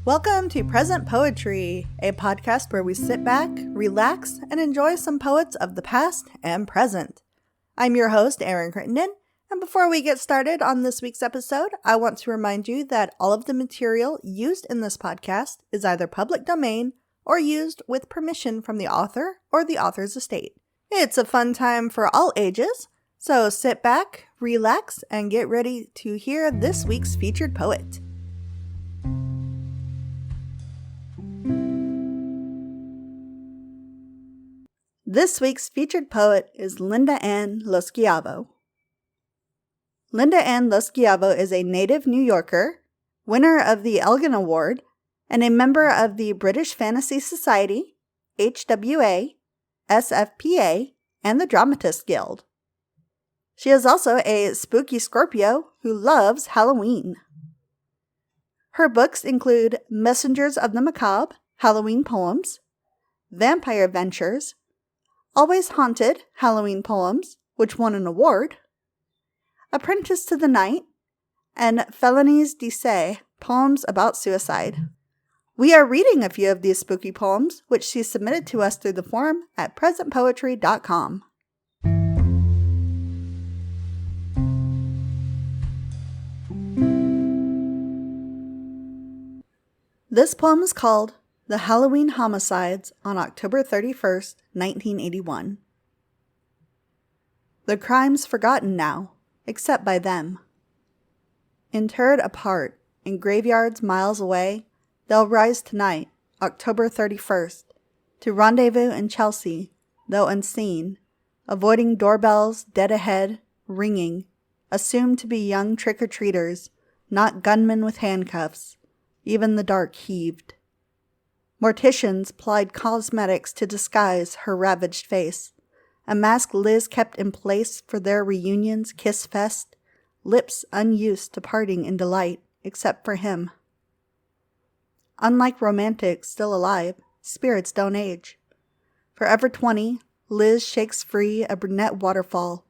Welcome to Present Poetry, a podcast where we sit back, relax, and enjoy some poets of the past and present. I'm your host, Erin Crittenden, and before we get started on this week's episode, I want to remind you that all of the material used in this podcast is either public domain or used with permission from the author or the author's estate. It's a fun time for all ages, so sit back, relax, and get ready to hear this week's featured poet. This week's featured poet is LindaAnn LoSchiavo. LindaAnn LoSchiavo is a native New Yorker, winner of the Elgin Award, and a member of the British Fantasy Society, HWA, SFPA, and the Dramatists Guild. She is also a spooky Scorpio who loves Halloween. Her books include Messengers of the Macabre, Halloween Poems, Vampire Ventures, Always Haunted, Halloween Poems, which won an award, Apprentice to the Night, and Felonies d'Essai, poems about suicide. We are reading a few of these spooky poems, which she submitted to us through the forum at presentpoetry.com. This poem is called The Halloween Homicides on October 31st, 1981. The crime's forgotten now, except by them. Interred apart in graveyards miles away, they'll rise tonight, October 31st, to rendezvous in Chelsea, though unseen, avoiding doorbells dead ahead, ringing, assumed to be young trick-or-treaters, not gunmen with handcuffs. Even the dark heaved. Morticians plied cosmetics to disguise her ravaged face. A mask Liz kept in place for their reunion's kiss fest, lips unused to parting in delight, except for him. Unlike romantics still alive, spirits don't age. Forever 20, Liz shakes free a brunette waterfall,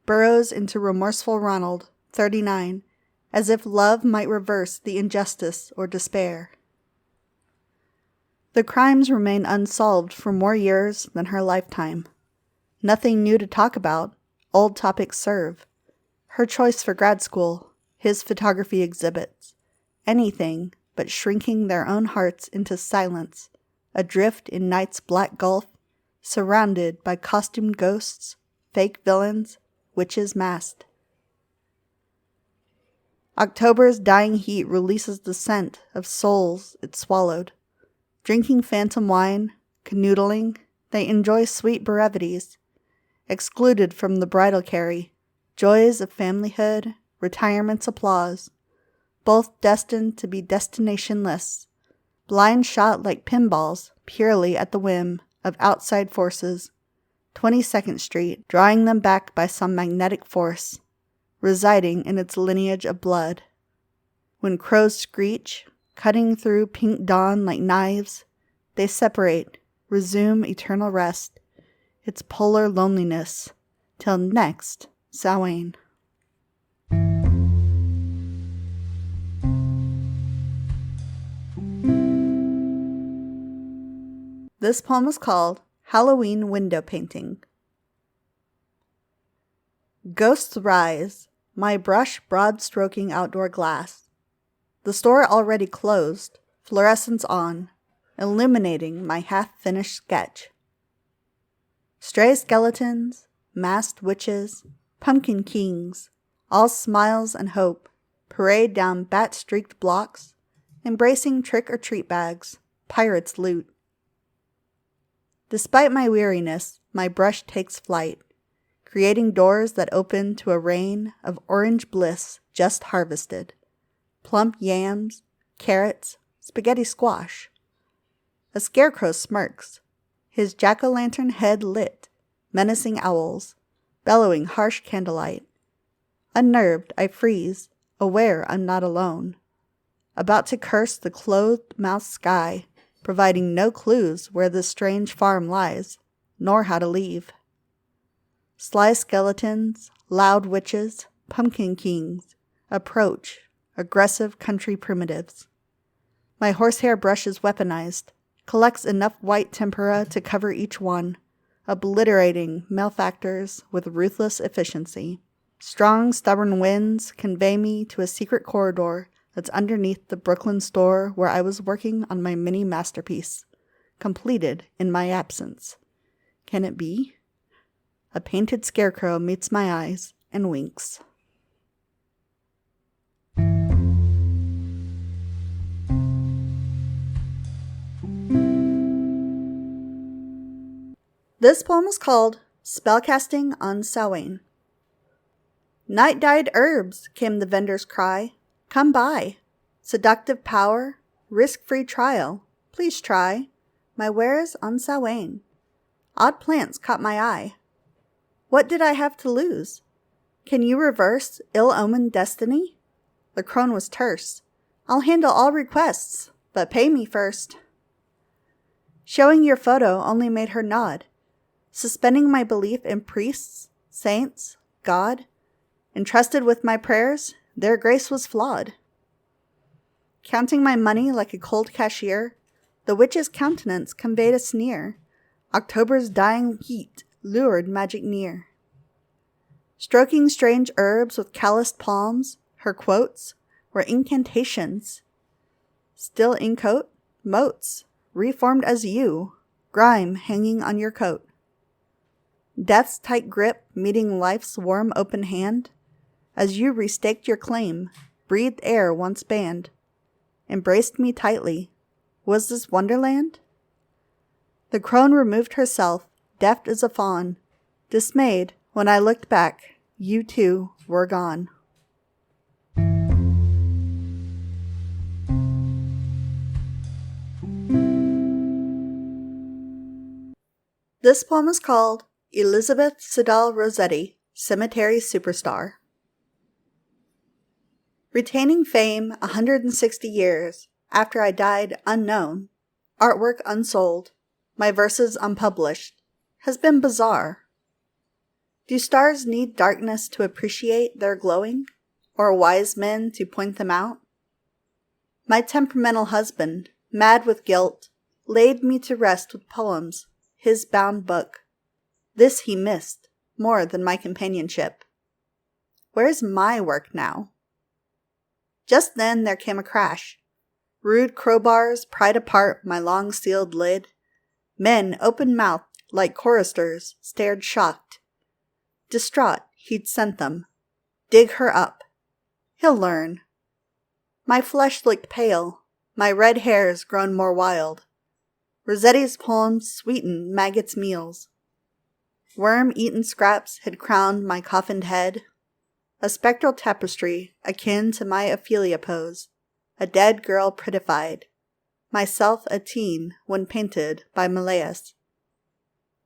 burrows into remorseful Ronald, 39, as if love might reverse the injustice or despair. The crimes remain unsolved for more years than her lifetime. Nothing new to talk about, old topics serve. Her choice for grad school, his photography exhibits. Anything but shrinking their own hearts into silence, adrift in night's black gulf, surrounded by costumed ghosts, fake villains, witches masked. October's dying heat releases the scent of souls it swallowed. Drinking phantom wine, canoodling, they enjoy sweet brevities. Excluded from the bridal carry, joys of familyhood, retirement's applause, both destined to be destinationless, blind shot like pinballs purely at the whim of outside forces, 22nd Street drawing them back by some magnetic force, residing in its lineage of blood. When crows screech, cutting through pink dawn like knives, they separate, resume eternal rest, its polar loneliness, till next Samhain. This poem is called Halloween Window Painting. Ghosts rise, my brush broad-stroking outdoor glass. The store already closed, fluorescence on, illuminating my half-finished sketch. Stray skeletons, masked witches, pumpkin kings, all smiles and hope, parade down bat-streaked blocks, embracing trick-or-treat bags, pirates' loot. Despite my weariness, my brush takes flight, creating doors that open to a rain of orange bliss just harvested. Plump yams, carrots, spaghetti squash. A scarecrow smirks, his jack-o'-lantern head lit, menacing owls, bellowing harsh candlelight. Unnerved, I freeze, aware I'm not alone. About to curse the closed-mouthed sky, providing no clues where this strange farm lies, nor how to leave. Sly skeletons, loud witches, pumpkin kings, approach, aggressive country primitives. My horsehair brush is weaponized, collects enough white tempera to cover each one, obliterating malefactors with ruthless efficiency. Strong, stubborn winds convey me to a secret corridor that's underneath the Brooklyn store where I was working on my mini masterpiece, completed in my absence. Can it be? A painted scarecrow meets my eyes and winks. This poem is called Spellcasting on Samhain. Night-dyed herbs, came the vendor's cry. Come buy. Seductive power, risk-free trial. Please try. My wares on Samhain. Odd plants caught my eye. What did I have to lose? Can you reverse ill-omened destiny? The crone was terse. I'll handle all requests, but pay me first. Showing your photo only made her nod. Suspending my belief in priests, saints, God, entrusted with my prayers, their grace was flawed. Counting my money like a cold cashier, the witch's countenance conveyed a sneer. October's dying heat lured magic near. Stroking strange herbs with calloused palms, her quotes were incantations. Still inkcoat, motes, reformed as you, grime hanging on your coat. Death's tight grip meeting life's warm open hand, as you restaked your claim, breathed air once banned, embraced me tightly. Was this Wonderland? The crone removed herself, deft as a fawn. Dismayed, when I looked back, you too were gone. This poem is called Elizabeth Siddall Rossetti, Cemetery Superstar. Retaining fame 160 years after I died unknown, artwork unsold, my verses unpublished, has been bizarre. Do stars need darkness to appreciate their glowing, or wise men to point them out? My temperamental husband, mad with guilt, laid me to rest with poems, his bound book. This he missed, more than my companionship. Where's my work now? Just then there came a crash. Rude crowbars pried apart my long-sealed lid. Men, open-mouthed like choristers, stared shocked. Distraught, he'd sent them. Dig her up. He'll learn. My flesh looked pale, my red hairs grown more wild. Rossetti's poems sweetened maggots' meals. Worm-eaten scraps had crowned my coffined head. A spectral tapestry akin to my Ophelia pose, a dead girl prettified, myself a teen when painted by Malleus.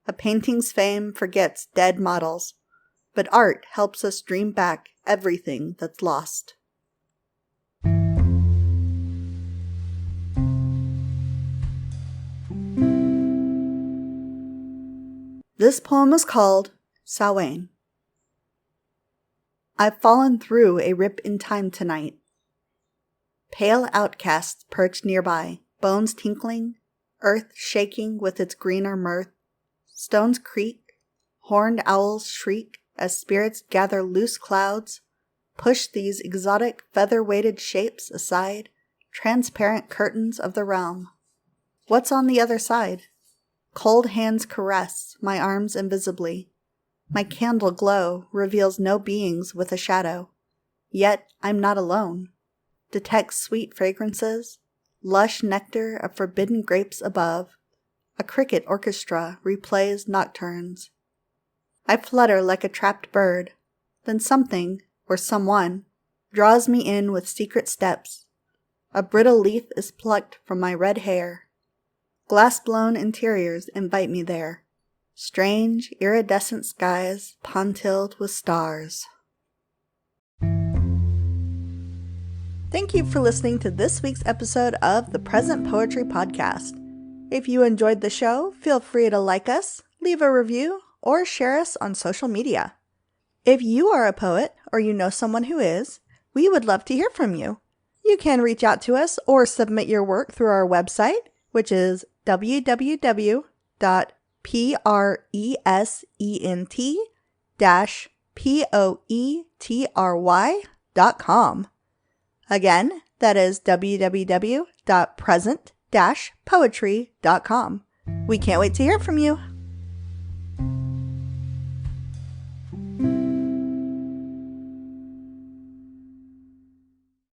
A painting's fame forgets dead models, but art helps us dream back everything that's lost. This poem is called Samhain. I've fallen through a rip in time tonight. Pale outcasts perched nearby, bones tinkling, earth shaking with its greener mirth. Stones creak, horned owls shriek as spirits gather loose clouds, push these exotic feather-weighted shapes aside, transparent curtains of the realm. What's on the other side? Cold hands caress my arms invisibly. My candle glow reveals no beings with a shadow. Yet I'm not alone. Detect sweet fragrances, lush nectar of forbidden grapes above. A cricket orchestra replays nocturnes. I flutter like a trapped bird. Then something, or someone, draws me in with secret steps. A brittle leaf is plucked from my red hair. Glass-blown interiors invite me there. Strange, iridescent skies pontilled with stars. Thank you for listening to this week's episode of the Present Poetry Podcast. If you enjoyed the show, feel free to like us, leave a review, or share us on social media. If you are a poet or you know someone who is, we would love to hear from you. You can reach out to us or submit your work through our website, which is www.present-poetry.com. Again, that is www.present-poetry.com. We can't wait to hear from you.